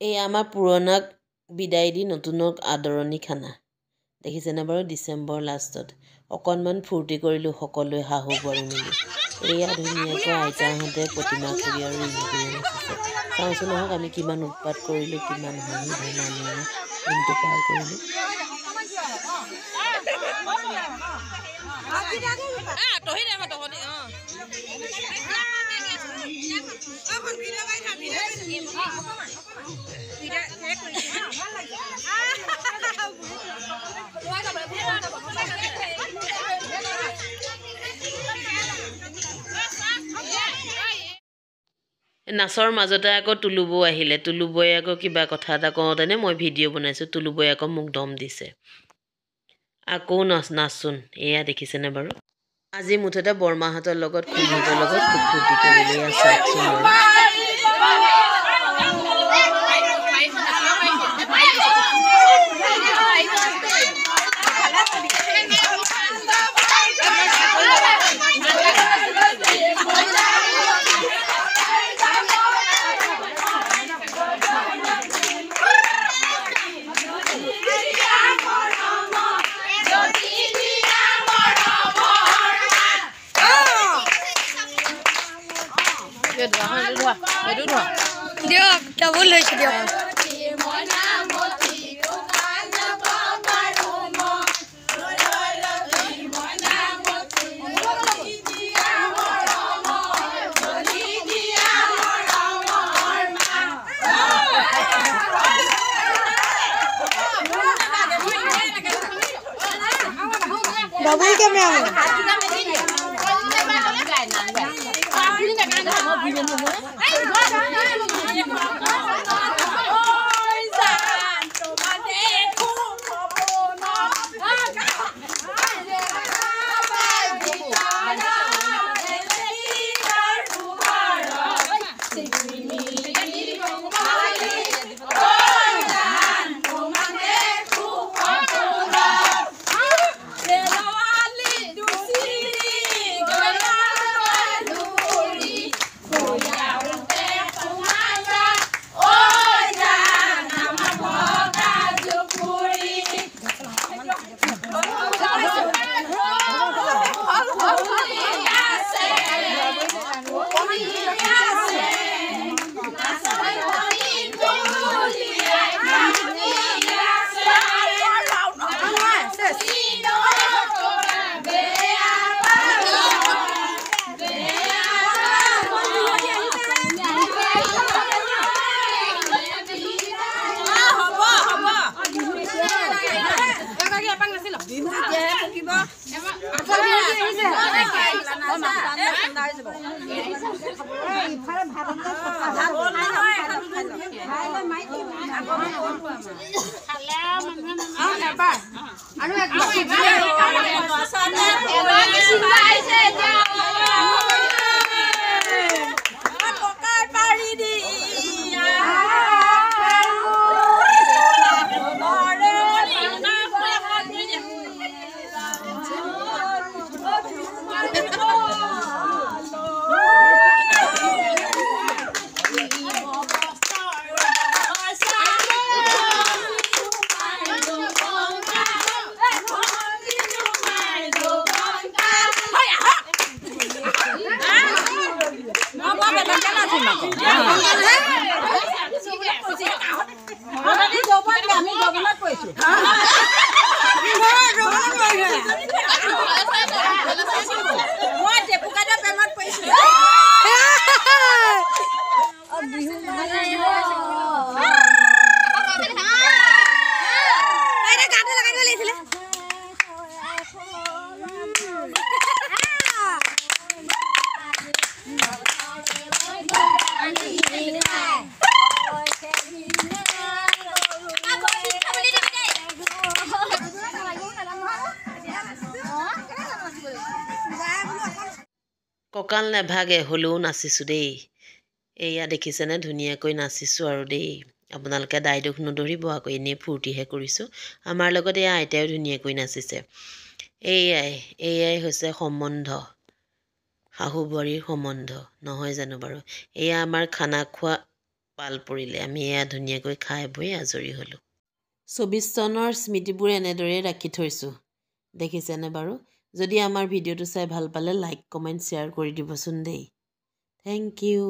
এই আমাৰ পুৰণাক বিদায় দি নতুনক আদৰণি খানা দেখিছেনে বাৰু ডিচেম্বৰ লাষ্টত অকণমান ফূৰ্তি কৰিলোঁ সকলোৱে শাহু বোৱাৰী মিলি এয়া ধুনীয়াকৈ আইতাহঁতে প্ৰতিমা খুৰী আৰু ৰিণুকুৰিয়ে নাচিছে চাওঁচোন নহওক আমি কিমান উৎপাত কৰিলোঁ কিমান হাঁহি ধেমালিৰে দিনটো পাৰ কৰিলোঁ নাচৰ মাজতে আকৌ তুলুবৌ আহিলে তুলুবৌয়ে আকৌ কিবা কথা এটা কওঁতেনে মই ভিডিঅ' বনাইছোঁ তুলুবৌয়ে আকৌ মোক দম দিছে আকৌ নাচোন এয়া দেখিছেনে বাৰু আজি মুঠতে বৰমাহঁতৰ লগত খুৰীহঁতৰ লগত খুব ফূৰ্তি কৰিলোঁ এয়া চাওকচোন বাৰু দিয়ক ডাবল লৈছে দিয়ক ডাবল ক্যামেরা কঁকাল নেভাগে হ'লেও নাচিছোঁ দেই এয়া দেখিছেনে ধুনীয়াকৈ নাচিছোঁ আৰু দেই আপোনালোকে দায় দুখ নধৰিব আকৌ এনেই ফূৰ্তিহে কৰিছোঁ আমাৰ লগত এয়া আইতাইও ধুনীয়াকৈ নাচিছে এয়াই হৈছে সম্বন্ধ শাহু বোৱাৰীৰ সম্বন্ধ নহয় জানো বাৰু এয়া আমাৰ খানা খোৱা পাল পৰিলে আমি এয়া ধুনীয়াকৈ খাই বৈ আজৰি হ'লোঁ 24 চনৰ স্মৃতিবোৰ এনেদৰেই ৰাখি থৈছোঁ দেখিছেনে বাৰু যদি আমাৰ ভিডিঅ'টো চাই ভাল পালে লাইক কমেণ্ট শ্বেয়াৰ কৰি দিবচোন দেই থেংক ইউ